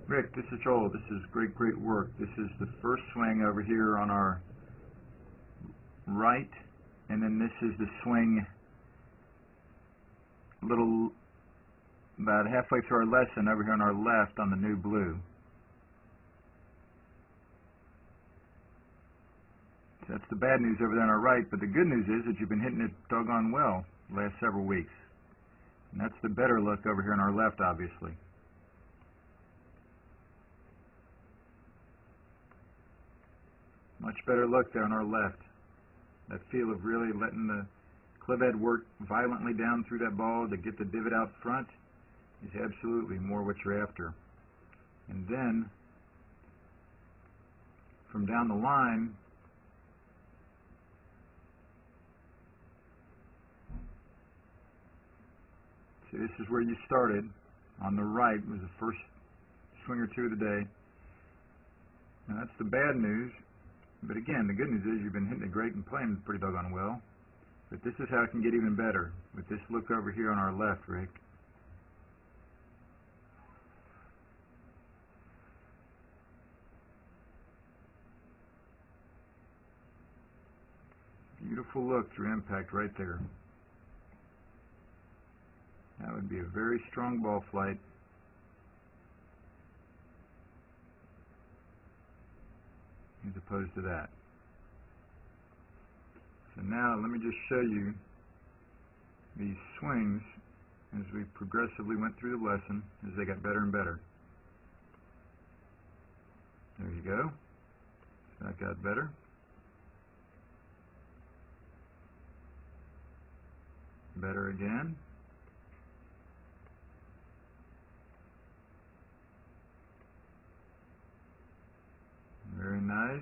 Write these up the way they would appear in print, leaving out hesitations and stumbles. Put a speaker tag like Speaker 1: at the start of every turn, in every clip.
Speaker 1: Rick, this is Joel. This is great work. This is the first swing over here on our right, and then this is the swing about halfway through our lesson over here on our left on the new blue. So that's the bad news over there on our right, but the good news is that you've been hitting it doggone well the last several weeks. And that's the better look over here on our left, obviously. Much better look there on our left. That feel of really letting the club head work violently down through that ball to get the divot out front is absolutely more what you're after. And then, from down the line, see, this is where you started. On the right was the first swing or two of the day. Now that's the bad news. But again, the good news is you've been hitting it great and playing pretty doggone well. But this is how it can get even better with this look over here on our left, Rick. Beautiful look through impact right there. That would be a very strong ball flight. As opposed to that. So now let me just show you these swings as we progressively went through the lesson as they got better and better. There you go. That got better. Better again. Very nice.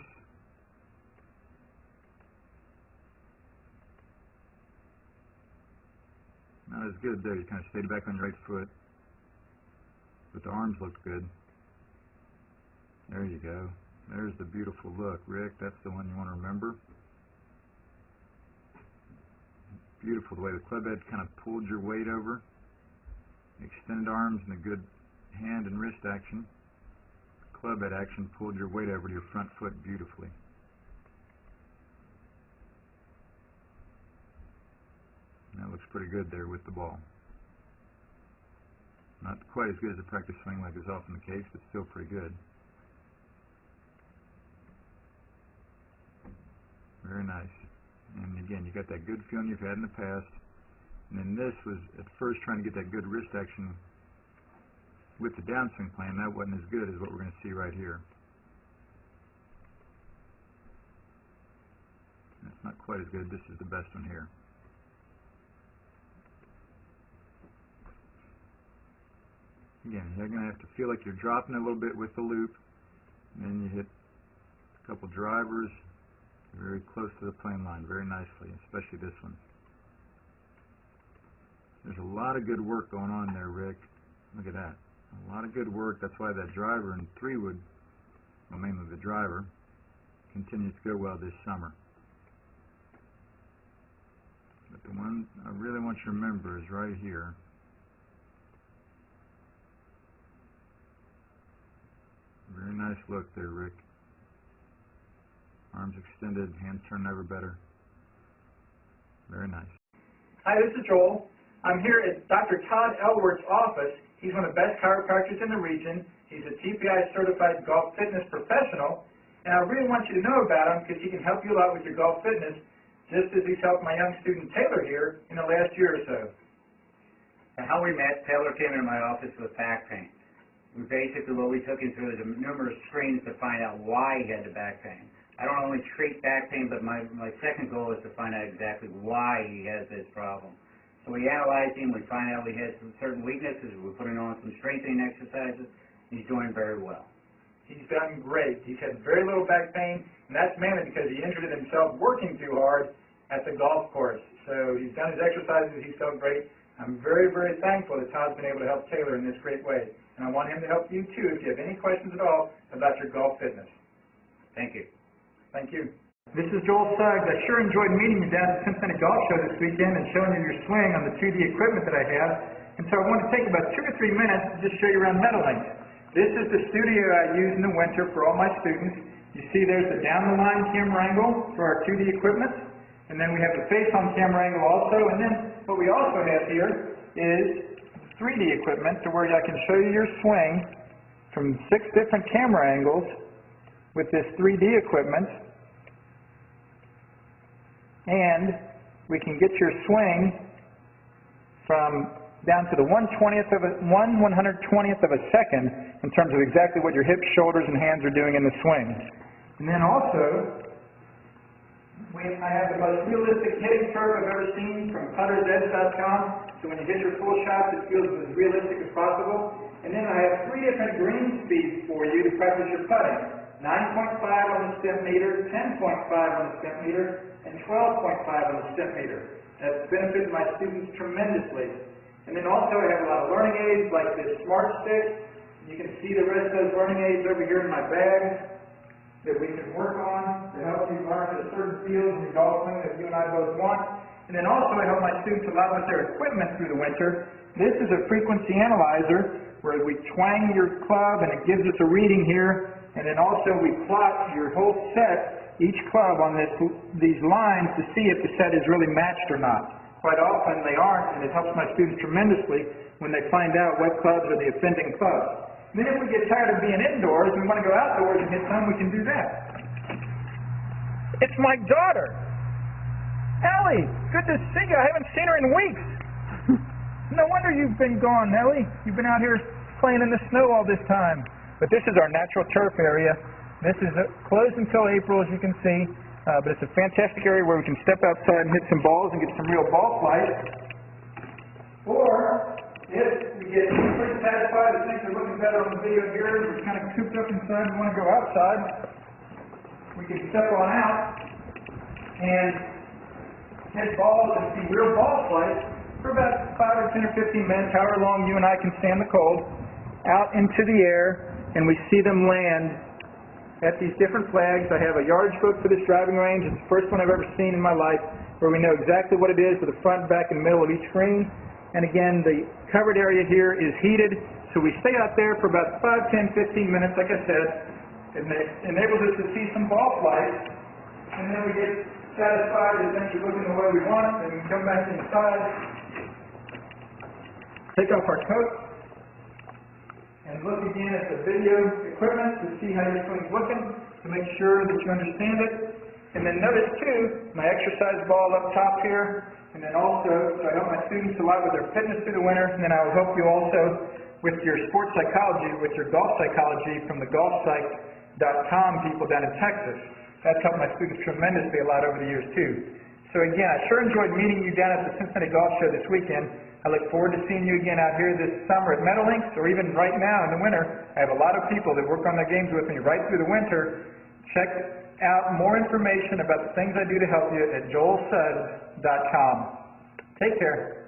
Speaker 1: Not as good there. You kind of stayed back on your right foot. But the arms looked good. There you go. There's the beautiful look. Rick, that's the one you want to remember. Beautiful the way the club head kind of pulled your weight over. Extended arms and a good hand and wrist action. Club head action pulled your weight over to your front foot beautifully. That looks pretty good there with the ball. Not quite as good as a practice swing like is often the case, but still pretty good. Very nice. And again, you got that good feeling you've had in the past. And then this was at first trying to get that good wrist action with the downswing plan. That wasn't as good as what we're going to see right here. That's not quite as good. This is the best one here. Again, you're going to have to feel like you're dropping a little bit with the loop. And then you hit a couple drivers very close to the plane line very nicely, especially this one. There's a lot of good work going on there, Rick. Look at that. A lot of good work. That's why that driver in 3-wood, well, mainly the driver, continues to go well this summer. But the one I really want you to remember is right here. Very nice look there, Rick. Arms extended, hands turned over better. Very nice.
Speaker 2: Hi, this is Joel. I'm here at Dr. Todd Elworth's office. He's one of the best chiropractors in the region. He's a TPI certified golf fitness professional. And I really want you to know about him because he can help you a lot with your golf fitness, just as he's helped my young student Taylor here in the last year or so.
Speaker 3: And how we met, Taylor came into my office with back pain. What we took him through is numerous screens to find out why he had the back pain. I don't only treat back pain, but my second goal is to find out exactly why he has this problem. So we analyzed him, we find out he has some certain weaknesses, we're putting on some strengthening exercises, and he's doing very well.
Speaker 2: He's done great. He's had very little back pain, and that's mainly because he injured himself working too hard at the golf course. So he's done his exercises, he's felt great. I'm very thankful that Todd's been able to help Taylor in this great way. And I want him to help you too if you have any questions at all about your golf fitness.
Speaker 3: Thank you.
Speaker 2: Thank you. This is Joel Suggs. I sure enjoyed meeting you down at the Cincinnati Golf Show this weekend and showing you your swing on the 2D equipment that I have. And so I want to take about 2 or 3 minutes to just show you around Meadowlands. This is the studio I use in the winter for all my students. You see there's the down-the-line camera angle for our 2D equipment, and then we have the face-on camera angle also, and then what we also have here is 3D equipment to where I can show you your swing from 6 different camera angles with this 3D equipment, and we can get your swing from down to the 1/120th of a second in terms of exactly what your hips, shoulders, and hands are doing in the swing. And then also, I have the most realistic hitting curve I've ever seen from puttersedge.com. So when you hit your full shots, it feels as realistic as possible. And then I have 3 different green speeds for you to practice your putting. 9.5 on the step meter, 10.5 on the step meter, and 12.5 on the step meter. That's benefited my students tremendously. And then also I have a lot of learning aids like this Smart Stick. You can see the rest of those learning aids over here in my bag that we can work on to help you learn at a certain field in your golf swing that you and I both want. And then also I help my students a lot with their equipment through the winter. This is a frequency analyzer where we twang your club and it gives us a reading here. And then also we plot your whole set, each club on these lines to see if the set is really matched or not. Quite often they aren't, and it helps my students tremendously when they find out what clubs are the offending clubs. Then if we get tired of being indoors and we want to go outdoors and hit some, we can do that. It's my daughter. Ellie, good to see you. I haven't seen her in weeks. No wonder you've been gone, Ellie. You've been out here playing in the snow all this time. But this is our natural turf area. This is closed until April, as you can see. But it's a fantastic area where we can step outside and hit some balls and get some real ball flight. Or, if we get pretty satisfied and things are looking better on the video here, we're kind of cooped up inside and want to go outside, we can step on out and hit balls and see real ball flight for about 5 or 10 or 15 minutes, however long you and I can stand the cold, out into the air, and we see them land at these different flags. I have a yardage book for this driving range. It's the first one I've ever seen in my life where we know exactly what it is with the front, back, and middle of each green. And again, the covered area here is heated, so we stay out there for about 5, 10, 15 minutes, like I said. It enables us to see some ball flight, and then we get satisfied that things are looking the way we want, and we come back inside, take off our coat, and look again at the video equipment to see how your swing's looking, to make sure that you understand it. And then notice too, my exercise ball up top here, and then also, so I help my students a lot with their fitness through the winter, and then I will help you also with your sports psychology, with your golf psychology from the golfpsych.com people down in Texas. That's helped my students tremendously a lot over the years too. So again, I sure enjoyed meeting you down at the Cincinnati Golf Show this weekend. I look forward to seeing you again out here this summer at Meadowlinks, or even right now in the winter. I have a lot of people that work on their games with me right through the winter. Check out more information about the things I do to help you at joelsuggs.com. Take care.